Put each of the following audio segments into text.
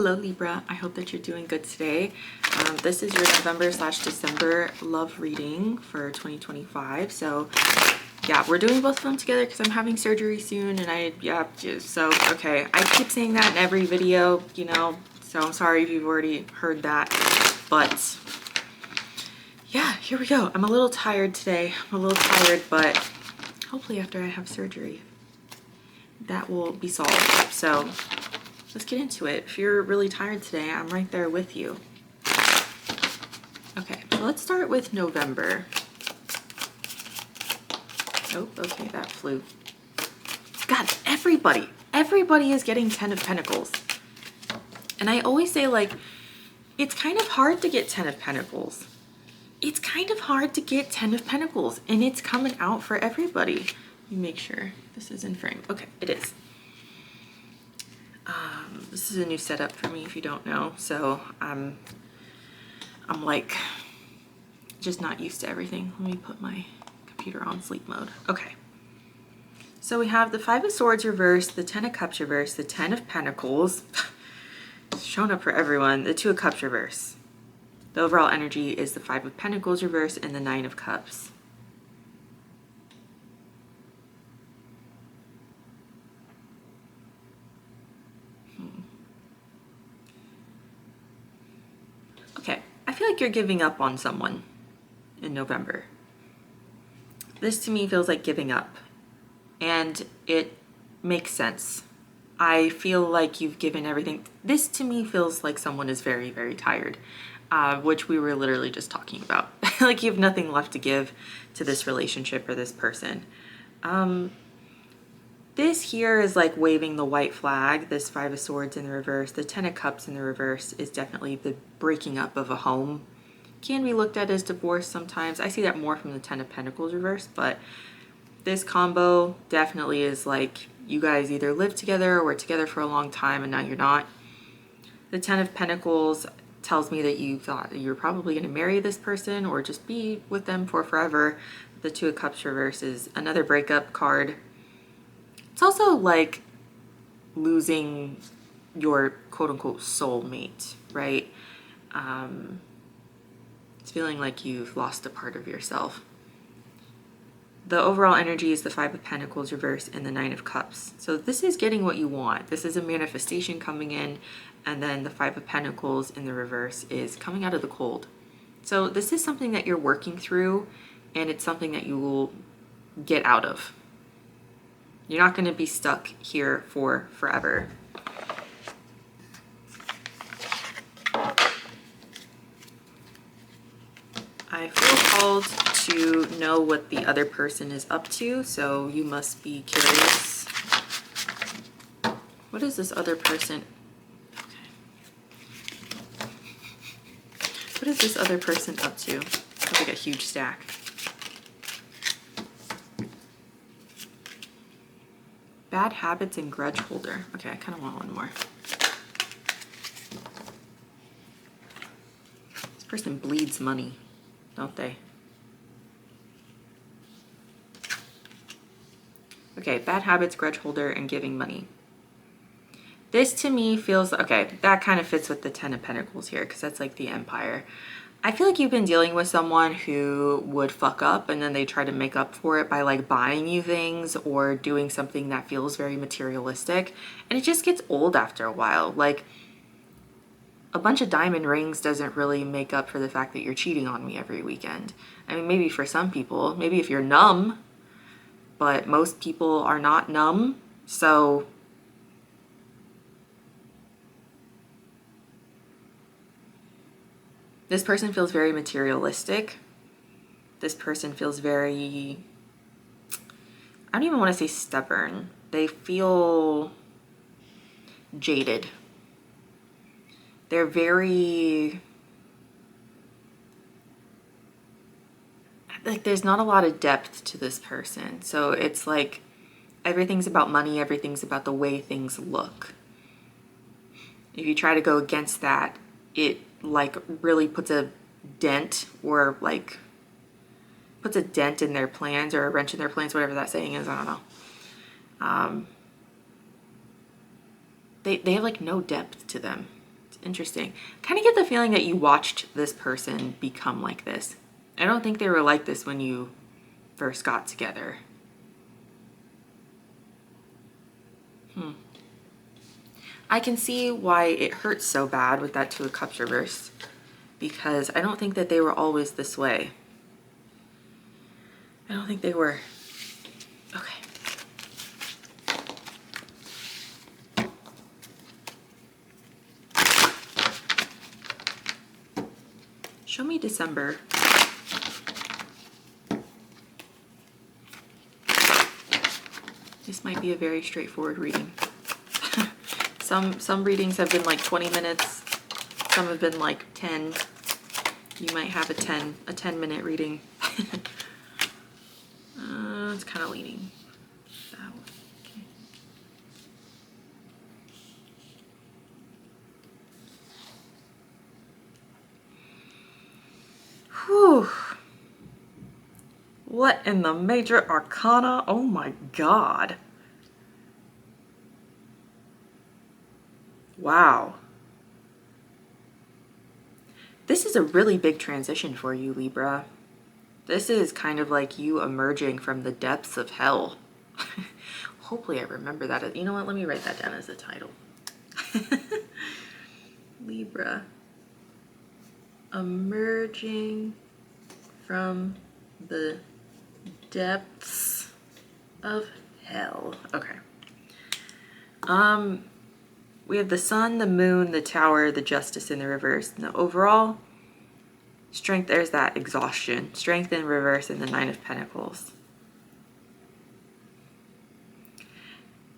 Hello Libra, I hope that you're doing good today. This is your November/December love reading for 2025. So yeah, we're doing both of them together because I'm having surgery soon and okay. I keep saying that in every video, you know, so I'm sorry if you've already heard that, but yeah, here we go. I'm a little tired today. But hopefully after I have surgery, that will be solved. So let's get into it. If you're really tired today, I'm right there with you. Okay, so let's start with November. Oh, okay, that flew. God, everybody is getting 10 of Pentacles. And I always say, like, it's kind of hard to get 10 of Pentacles. It's kind of hard to get 10 of Pentacles, and it's coming out for everybody. Let me make sure this is in frame. Okay, it is. This is a new setup for me if you don't know, so I'm like just not used to everything. Let me put my computer on sleep mode. Okay, so we have the 5 of Swords reversed, the 10 of Cups reversed, the 10 of Pentacles showing up for everyone, the 2 of Cups reversed. The overall energy is the 5 of Pentacles reversed and the 9 of Cups. Okay, I feel like you're giving up on someone in November. This to me feels like giving up, and it makes sense. I feel like you've given everything. This to me feels like someone is very, very tired, which we were literally just talking about. Like you have nothing left to give to this relationship or this person. This here is like waving the white flag. This 5 of Swords in the reverse, the 10 of Cups in the reverse is definitely the breaking up of a home. Can be looked at as divorce sometimes. I see that more from the 10 of Pentacles reverse, but this combo definitely is like you guys either live together or were together for a long time and now you're not. The 10 of Pentacles tells me that you thought you were probably going to marry this person or just be with them for forever. The 2 of Cups reverse is another breakup card. It's also like losing your quote-unquote soulmate, right? It's feeling like you've lost a part of yourself. The overall energy is the 5 of Pentacles reversed and the 9 of Cups. So this is getting what you want. This is a manifestation coming in, and then the 5 of Pentacles in the reverse is coming out of the cold. So this is something that you're working through, and it's something that you will get out of. You're not going to be stuck here for forever. I feel called to know what the other person is up to, so you must be curious. What is this other person? Okay. What is this other person up to? Looks like a huge stack. Bad habits and grudge holder. Okay, I kind of want one more. This person bleeds money, don't they? Okay, bad habits, grudge holder, and giving money. This to me feels, okay, that kind of fits with the 10 of Pentacles here because that's like the Empire. I feel like you've been dealing with someone who would fuck up and then they try to make up for it by like buying you things or doing something that feels very materialistic, and it just gets old after a while. Like a bunch of diamond rings doesn't really make up for the fact that you're cheating on me every weekend. I mean, maybe for some people, maybe if you're numb, but most people are not numb. So this person feels very materialistic. This person feels very, I don't even want to say stubborn. They feel jaded. They're very, like there's not a lot of depth to this person. So it's like everything's about money, everything's about the way things look. If you try to go against that, it like really puts a dent or like puts a dent in their plans or a wrench in their plans, whatever that saying is, I don't know. They have like no depth to them. Interesting. Kind of get the feeling that you watched this person become like this. I don't think they were like this when you first got together. I can see why it hurts so bad with that Two of Cups reverse, because I don't think that they were always this way. I don't think they were. Okay. Show me December. This might be a very straightforward reading. Some readings have been like 20 minutes. Some have been like 10. You might have a 10-minute reading. It's kind of leaning that way. Okay. Whew. What in the major arcana? Oh my God. Wow. This is a really big transition for you, Libra. This is kind of like you emerging from the depths of hell. Hopefully I remember that. You know what? Let me write that down as a title. Libra. Emerging from the depths of hell. Okay. We have the Sun, the Moon, the Tower, the Justice in the reverse. And the overall strength, there's that exhaustion. Strength in reverse and the Nine of Pentacles.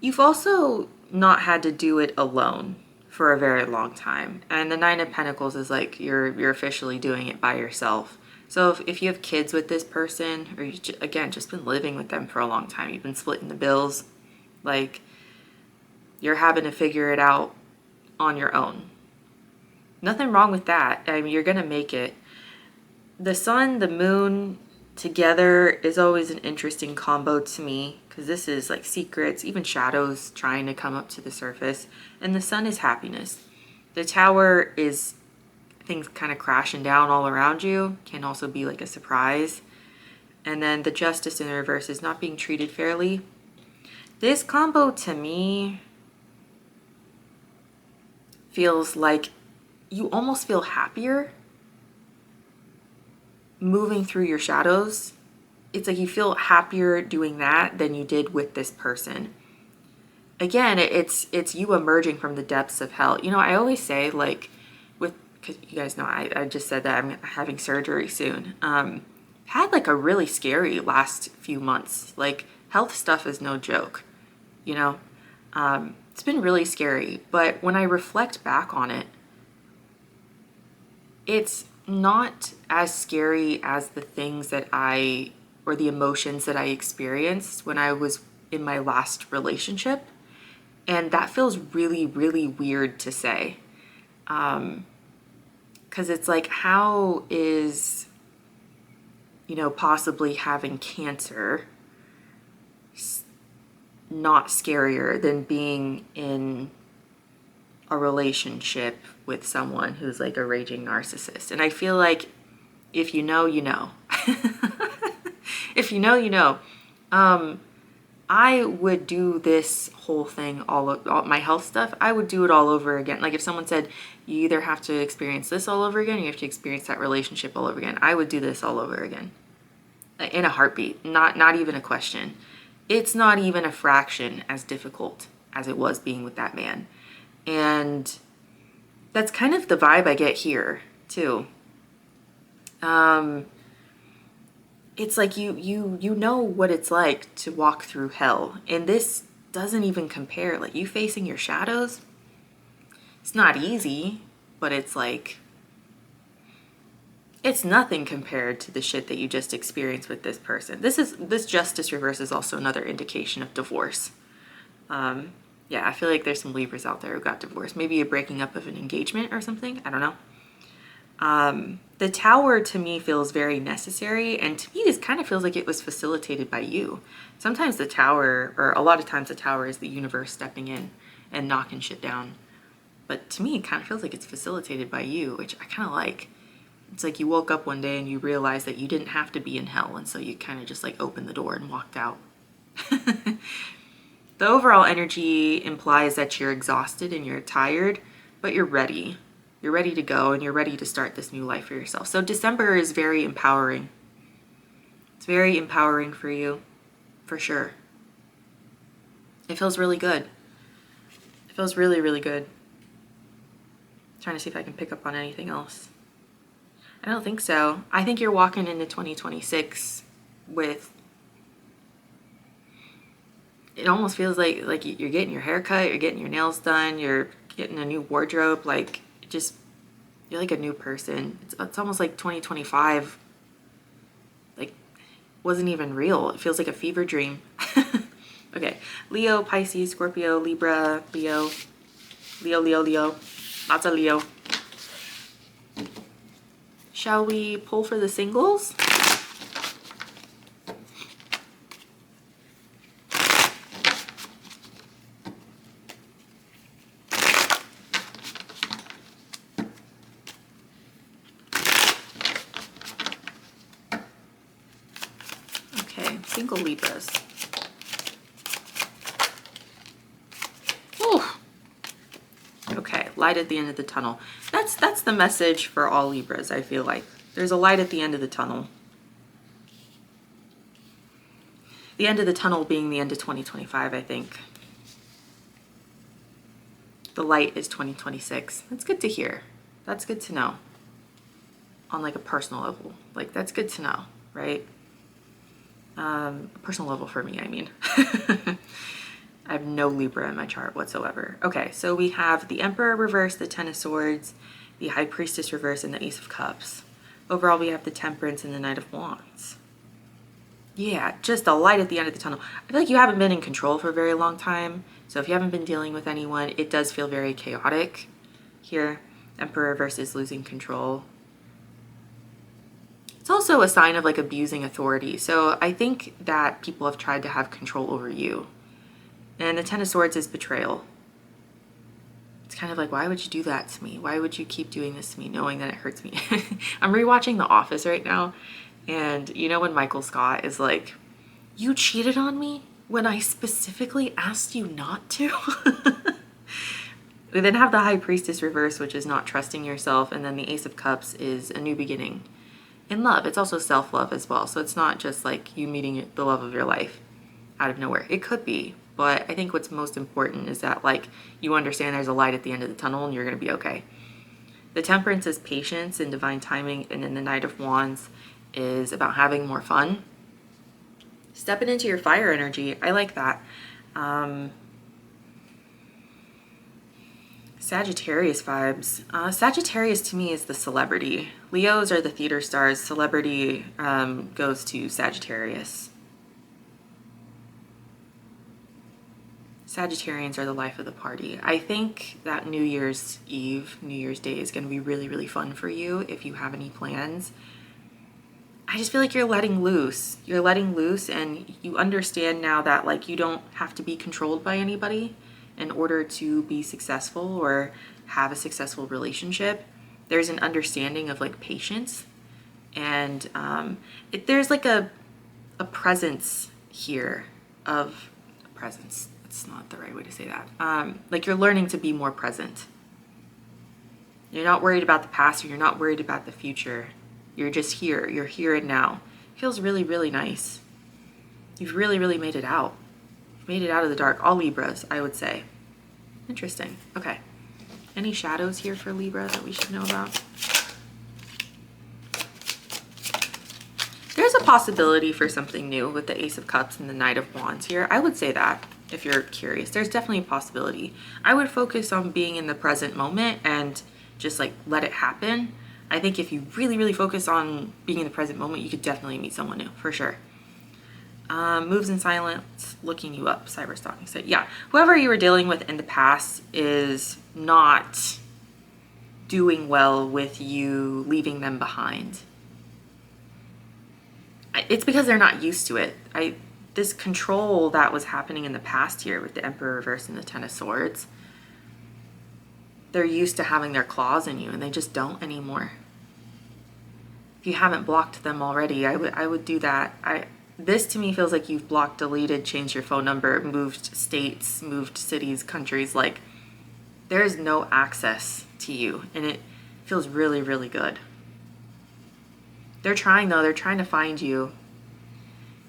You've also not had to do it alone for a very long time. And the Nine of Pentacles is like you're officially doing it by yourself. So if you have kids with this person, or you, again, just been living with them for a long time, you've been splitting the bills, like you're having to figure it out on your own. Nothing wrong with that. I mean, you're going to make it. The Sun, the Moon together is always an interesting combo to me, because this is like secrets, even shadows trying to come up to the surface. And the Sun is happiness. The Tower is things kind of crashing down all around you, can also be like a surprise. And then the Justice in the reverse is not being treated fairly. This combo to me feels like you almost feel happier moving through your shadows. It's like you feel happier doing that than you did with this person. Again, it's you emerging from the depths of hell. You know, I always say, like, because you guys know I just said that I'm having surgery soon. Had like a really scary last few months. Like, health stuff is no joke, you know. It's been really scary, but when I reflect back on it, it's not as scary as the things that or the emotions that I experienced when I was in my last relationship. And that feels really, really weird to say. Because it's like, how is, you know, possibly having cancer not scarier than being in a relationship with someone who's like a raging narcissist? And I feel like if you know, you know. If you know, you know. I would do this whole thing, all my health stuff, I would do it all over again. Like if someone said, you either have to experience this all over again, or you have to experience that relationship all over again, I would do this all over again. In a heartbeat, not even a question. It's not even a fraction as difficult as it was being with that man. And that's kind of the vibe I get here too. It's like you know what it's like to walk through hell, and this doesn't even compare. Like, you facing your shadows, it's not easy, but it's like, it's nothing compared to the shit that you just experienced with this person. This Justice reverse is also another indication of divorce. Yeah, I feel like there's some Libras out there who got divorced. Maybe a breaking up of an engagement or something. I don't know. The Tower to me feels very necessary, and to me this kind of feels like it was facilitated by you. Sometimes the Tower, or a lot of times the Tower, is the universe stepping in and knocking shit down. but to me, it kind of feels like it's facilitated by you, which I kind of like. It's like you woke up one day and you realized that you didn't have to be in hell, and so you kind of just like opened the door and walked out. The overall energy implies that you're exhausted and you're tired, but you're ready. You're ready to go and you're ready to start this new life for yourself. So December is very empowering. It's very empowering for you, for sure. It feels really good. It feels really, really good. Trying to see if I can pick up on anything else. I don't think so. I think you're walking into 2026 with, it almost feels like you're getting your hair cut, you're getting your nails done, you're getting a new wardrobe, like just, you're like a new person. It's almost like 2025, like, wasn't even real. It feels like a fever dream. Okay, Leo, Pisces, Scorpio, Libra, Leo, lots of Leo. Shall we pull for the singles? Okay, single Libras. Ooh. Okay, light at the end of the tunnel. That's the message for all Libras, I feel like. There's a light at the end of the tunnel. The end of the tunnel being the end of 2025, I think. The light is 2026. That's good to hear. That's good to know. On like a personal level. Like, that's good to know, right? A personal level for me, I mean. I have no Libra in my chart whatsoever. Okay, so we have the Emperor reverse, the Ten of Swords, the High Priestess reverse, and the Ace of Cups. Overall, we have the Temperance and the Knight of Wands. Yeah, just a light at the end of the tunnel. I feel like you haven't been in control for a very long time. So if you haven't been dealing with anyone, it does feel very chaotic here. Emperor versus losing control. It's also a sign of like abusing authority. So I think that people have tried to have control over you. And the Ten of Swords is betrayal. It's kind of like, why would you do that to me? Why would you keep doing this to me knowing that it hurts me? I'm rewatching The Office right now. And you know when Michael Scott is like, you cheated on me when I specifically asked you not to? We then have the High Priestess reverse, which is not trusting yourself. And then the Ace of Cups is a new beginning in love. It's also self-love as well. So it's not just like you meeting the love of your life out of nowhere. It could be. But I think what's most important is that like you understand there's a light at the end of the tunnel and you're going to be okay. The Temperance is patience and divine timing. And then the Knight of Wands is about having more fun. Stepping into your fire energy. I like that. Sagittarius vibes. Sagittarius to me is the celebrity. Leos are the theater stars. Celebrity goes to Sagittarius. Sagittarians are the life of the party. I think that New Year's Eve, New Year's Day is going to be really, really fun for you if you have any plans. I just feel like you're letting loose. You're letting loose and you understand now that like you don't have to be controlled by anybody in order to be successful or have a successful relationship. There's an understanding of like patience and there's like a presence here of presence. It's not the right way to say that. Like you're learning to be more present. You're not worried about the past or you're not worried about the future. You're just here. You're here and now. It feels really, really nice. You've really, really made it out. You've made it out of the dark. All Libras, I would say. Interesting. Okay. Any shadows here for Libra that we should know about? There's a possibility for something new with the Ace of Cups and the Knight of Wands here. I would say that if you're curious. There's definitely a possibility. I would focus on being in the present moment and just like let it happen. I think if you really, really focus on being in the present moment, you could definitely meet someone new, for sure. Moves in silence, looking you up, cyber stalking. So yeah, whoever you were dealing with in the past is not doing well with you leaving them behind. It's because they're not used to it. This control that was happening in the past here with the Emperor reverse and the Ten of Swords, they're used to having their claws in you and they just don't anymore. If you haven't blocked them already, I would do that. This to me feels like you've blocked, deleted, changed your phone number, moved states, moved cities, countries. Like, there is no access to you, and it feels really, really good. They're trying though, they're trying to find you.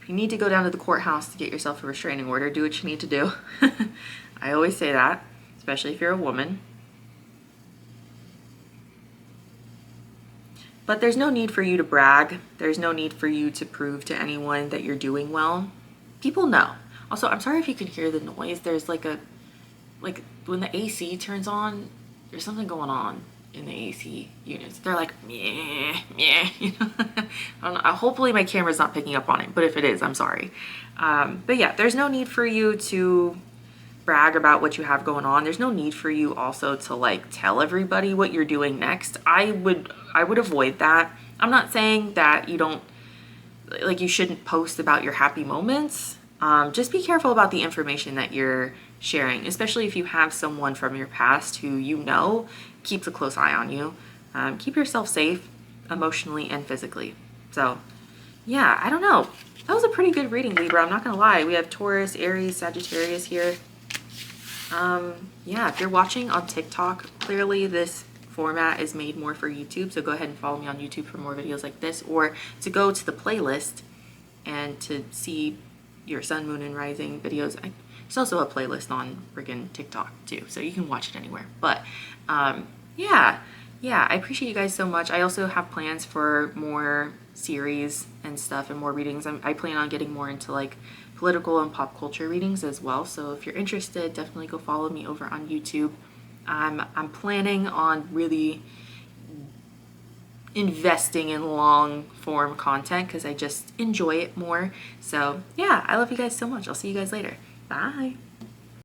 If you need to go down to the courthouse to get yourself a restraining order, do what you need to do. I always say that, especially if you're a woman. But there's no need for you to brag. There's no need for you to prove to anyone that you're doing well. People know. Also, I'm sorry if you can hear the noise. There's like when the AC turns on, there's something going on in the AC units. They're like, meh, meh, you know? I don't know. Hopefully my camera's not picking up on it, but if it is, I'm sorry. But yeah, there's no need for you to brag about what you have going on. There's no need for you also to like tell everybody what you're doing next. I would avoid that. I'm not saying that you shouldn't post about your happy moments. Just be careful about the information that you're sharing, especially if you have someone from your past who you know keeps a close eye on you. Keep yourself safe emotionally and physically. So yeah, I don't know. That was a pretty good reading, Libra. I'm not gonna lie. We have Taurus, Aries, Sagittarius here. Yeah, if you're watching on TikTok, clearly this format is made more for YouTube. So go ahead and follow me on YouTube for more videos like this, or to go to the playlist and to see your sun, moon, and rising videos. There's also a playlist on friggin' TikTok too, so you can watch it anywhere. But yeah, I appreciate you guys so much. I also have plans for more series and stuff and more readings. I plan on getting more into like political and pop culture readings as well. So if you're interested, definitely go follow me over on YouTube. I'm planning on really investing in long form content because I just enjoy it more. So yeah, I love you guys so much. I'll see you guys later. Bye.